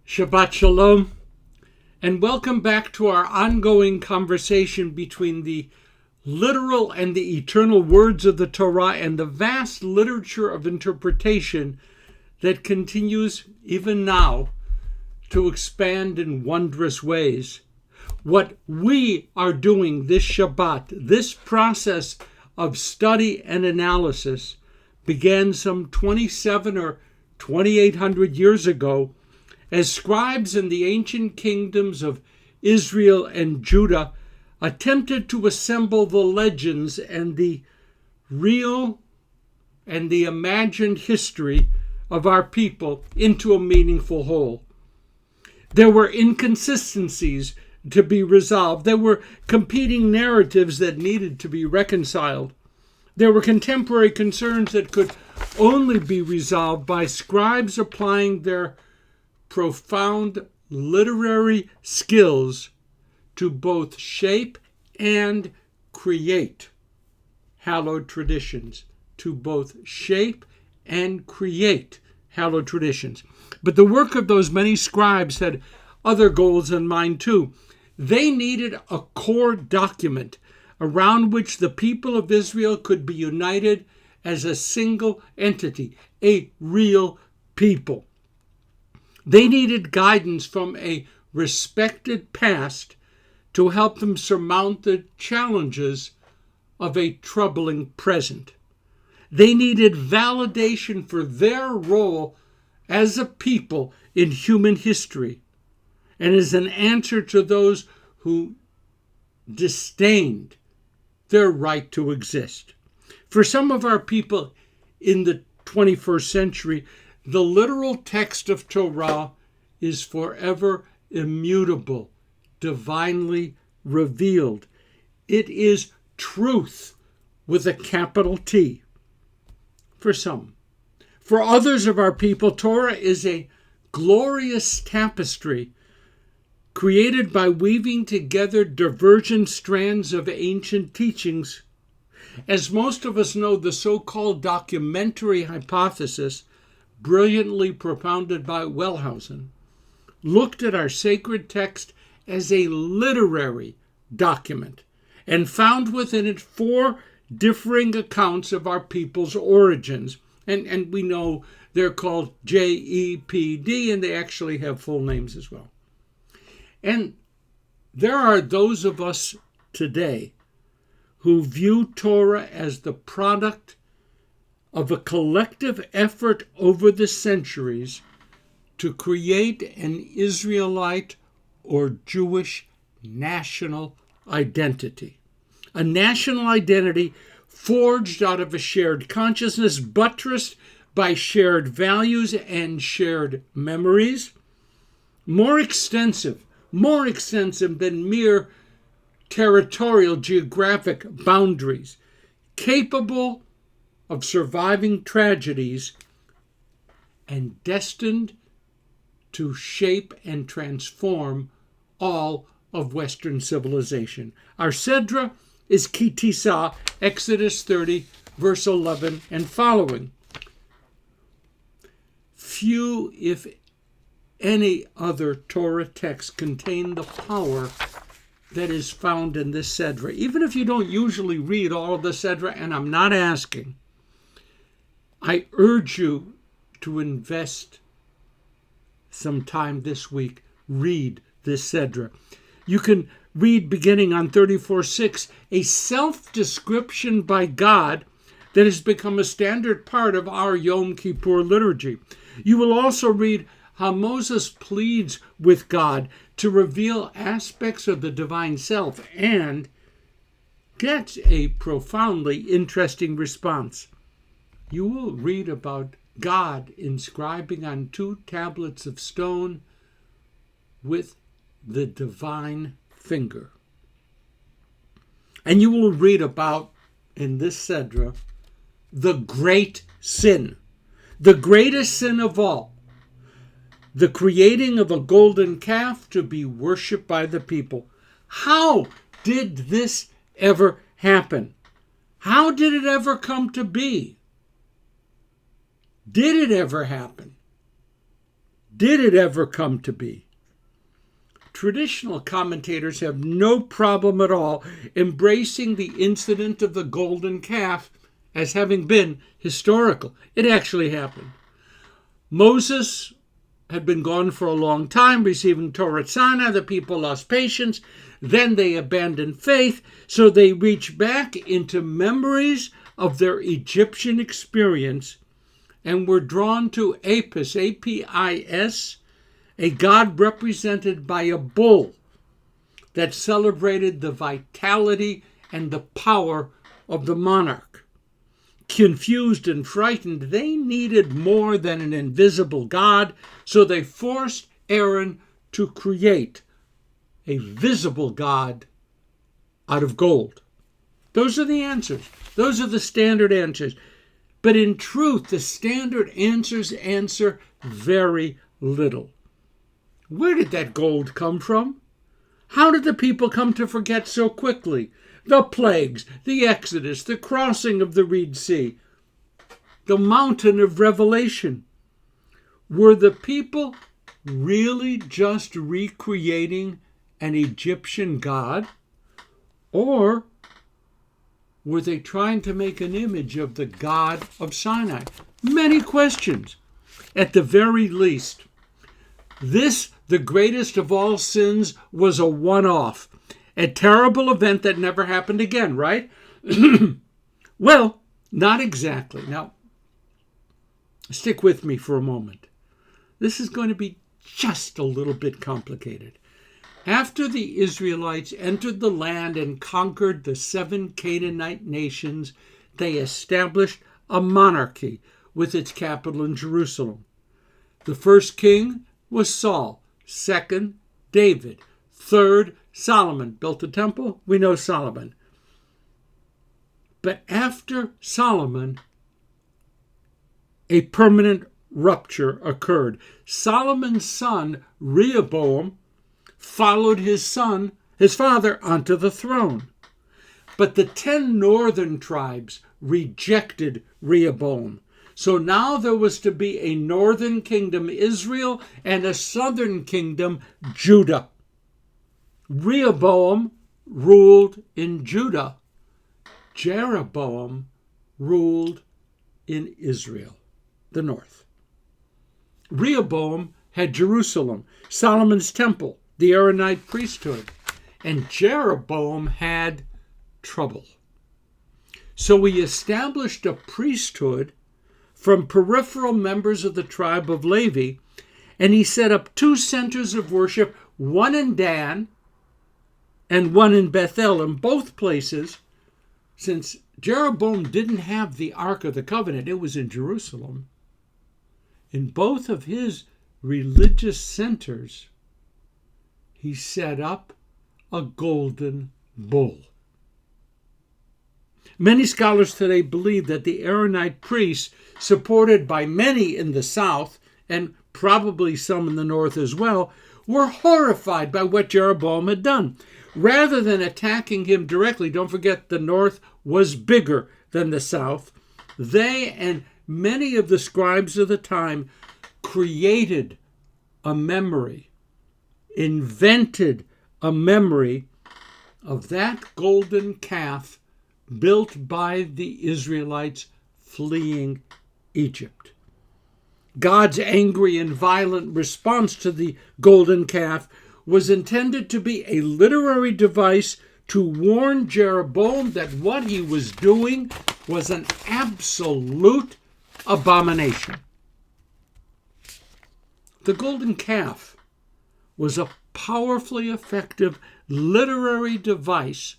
Shabbat Shalom, and welcome back to our ongoing conversation between the literal and the eternal words of the Torah and the vast literature of interpretation that continues even now to expand in wondrous ways. What we are doing this Shabbat, this process of study and analysis, began some 27 or 2,800 years ago as scribes in the ancient kingdoms of Israel and Judah attempted to assemble the legends and the real and the imagined history of our people into a meaningful whole. There were inconsistencies to be resolved. There were competing narratives that needed to be reconciled. There were contemporary concerns that could only be resolved by scribes applying their profound literary skills to both shape and create hallowed traditions. But the work of those many scribes had other goals in mind too. They needed a core document around which the people of Israel could be united as a single entity, a real people. They needed guidance from a respected past to help them surmount the challenges of a troubling present. They needed validation for their role as a people in human history and as an answer to those who disdained their right to exist. For some of our people in the 21st century, the literal text of Torah is forever immutable, divinely revealed. It is truth with a capital T for some. For others of our people, Torah is a glorious tapestry created by weaving together divergent strands of ancient teachings. As most of us know, the so-called documentary hypothesis, brilliantly propounded by Wellhausen, looked at our sacred text as a literary document and found within it 4 differing accounts of our people's origins. And we know they're called JEPD, and they actually have full names as well. And there are those of us today who view Torah as the product of a collective effort over the centuries to create an Israelite or Jewish national identity. A national identity forged out of a shared consciousness, buttressed by shared values and shared memories, more extensive than mere territorial geographic boundaries, capable of surviving tragedies and destined to shape and transform all of Western civilization. Our Sedra is Ki Tisa, Exodus 30, verse 11 and following. Few, if any other Torah text contain the power that is found in this Sedra. Even if you don't usually read all of the Sedra, and I'm not asking, I urge you to invest some time this week. Read this Sedra. You can read beginning on 34:6, a self-description by God that has become a standard part of our Yom Kippur liturgy. You will also read how Moses pleads with God to reveal aspects of the divine self and gets a profoundly interesting response. You will read about God inscribing on 2 tablets of stone with the divine finger. And you will read about, in this Sedra, the great sin, the greatest sin of all, the creating of a golden calf to be worshipped by the people. How did this ever happen? How did it ever come to be? Did it ever happen? Did it ever come to be? Traditional commentators have no problem at all embracing the incident of the golden calf as having been historical. It actually happened. Moses had been gone for a long time, receiving Torah at Sinai. The people lost patience. Then they abandoned faith, so they reached back into memories of their Egyptian experience and were drawn to Apis, A-P-I-S, a god represented by a bull that celebrated the vitality and the power of the monarch. Confused and frightened, they needed more than an invisible god, so they forced Aaron to create a visible god out of gold. Those are the answers. Those are the standard answers. But in truth, the standard answers answer very little. Where did that gold come from? How did the people come to forget so quickly? The plagues, the Exodus, the crossing of the Red Sea, the mountain of revelation. Were the people really just recreating an Egyptian god? Or were they trying to make an image of the God of Sinai? Many questions. At the very least, this, the greatest of all sins, was a one-off. A terrible event that never happened again, right? Well, not exactly. Now, stick with me for a moment. This is going to be just a little bit complicated. After the Israelites entered the land and conquered the 7 Canaanite nations, they established a monarchy with its capital in Jerusalem. The first king was Saul, second, David, third, Solomon. Built the temple? We know Solomon. But after Solomon, a permanent rupture occurred. Solomon's son, Rehoboam, followed his father, onto the throne. But the 10 northern tribes rejected Rehoboam. So now there was to be a northern kingdom, Israel, and a southern kingdom, Judah. Rehoboam ruled in Judah. Jeroboam ruled in Israel, the north. Rehoboam had Jerusalem, Solomon's temple, the Aaronite priesthood, and Jeroboam had trouble. So he established a priesthood from peripheral members of the tribe of Levi, and he set up 2 centers of worship, one in Dan and one in Bethel. In both places, since Jeroboam didn't have the Ark of the Covenant, it was in Jerusalem. In both of his religious centers, he set up a golden bull. Many scholars today believe that the Aaronite priests, supported by many in the south, and probably some in the north as well, were horrified by what Jeroboam had done. Rather than attacking him directly, don't forget the north was bigger than the south, they and many of the scribes of the time created a memory, invented a memory of that golden calf built by the Israelites fleeing Egypt. God's angry and violent response to the golden calf was intended to be a literary device to warn Jeroboam that what he was doing was an absolute abomination. The golden calf was a powerfully effective literary device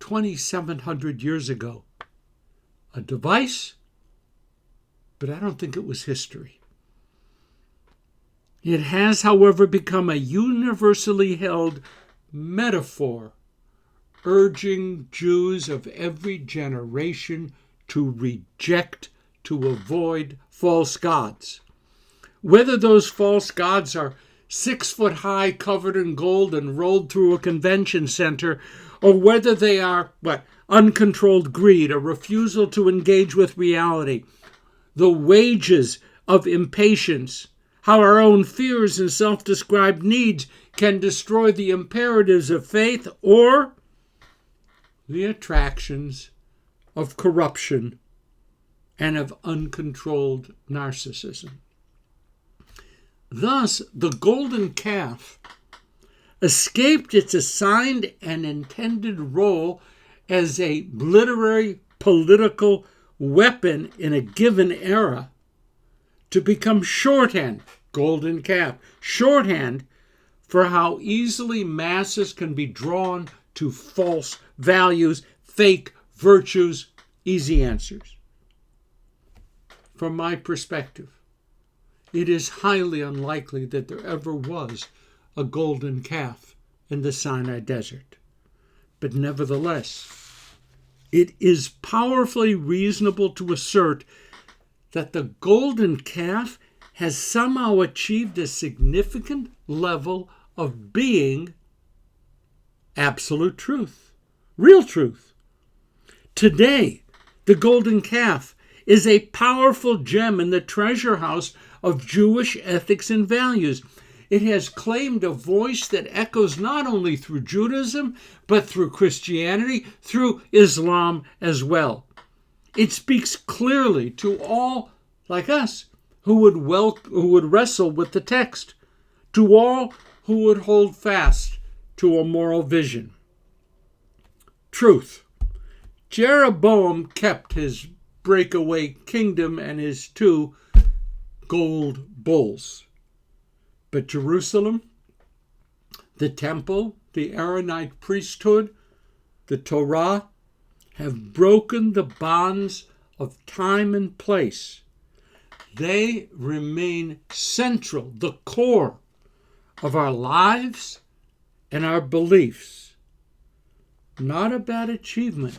2,700 years ago. A device, but I don't think it was history. It has, however, become a universally held metaphor, urging Jews of every generation to reject, to avoid false gods. Whether those false gods are 6 foot high, covered in gold and rolled through a convention center, or whether they are, uncontrolled greed, a refusal to engage with reality, the wages of impatience, how our own fears and self-described needs can destroy the imperatives of faith or the attractions of corruption and of uncontrolled narcissism. Thus, the golden calf escaped its assigned and intended role as a literary political weapon in a given era to become shorthand, golden calf, shorthand for how easily masses can be drawn to false values, fake virtues, easy answers. From my perspective, it is highly unlikely that there ever was a golden calf in the Sinai desert. But nevertheless, it is powerfully reasonable to assert that the golden calf has somehow achieved a significant level of being absolute truth, real truth. Today, the golden calf is a powerful gem in the treasure house of Jewish ethics and values. It has claimed a voice that echoes not only through Judaism, but through Christianity, through Islam as well. It speaks clearly to all, like us, who would wrestle with the text, to all who would hold fast to a moral vision. Truth. Jeroboam kept his breakaway kingdom and his 2 gold bulls. But Jerusalem, the temple, the Aaronite priesthood, the Torah, have broken the bonds of time and place. They remain central, the core of our lives and our beliefs. Not a bad achievement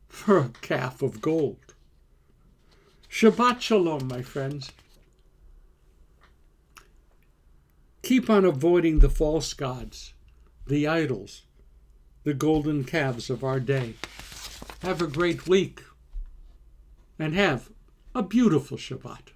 for a calf of gold. Shabbat Shalom, my friends. Keep on avoiding the false gods, the idols, the golden calves of our day. Have a great week and have a beautiful Shabbat.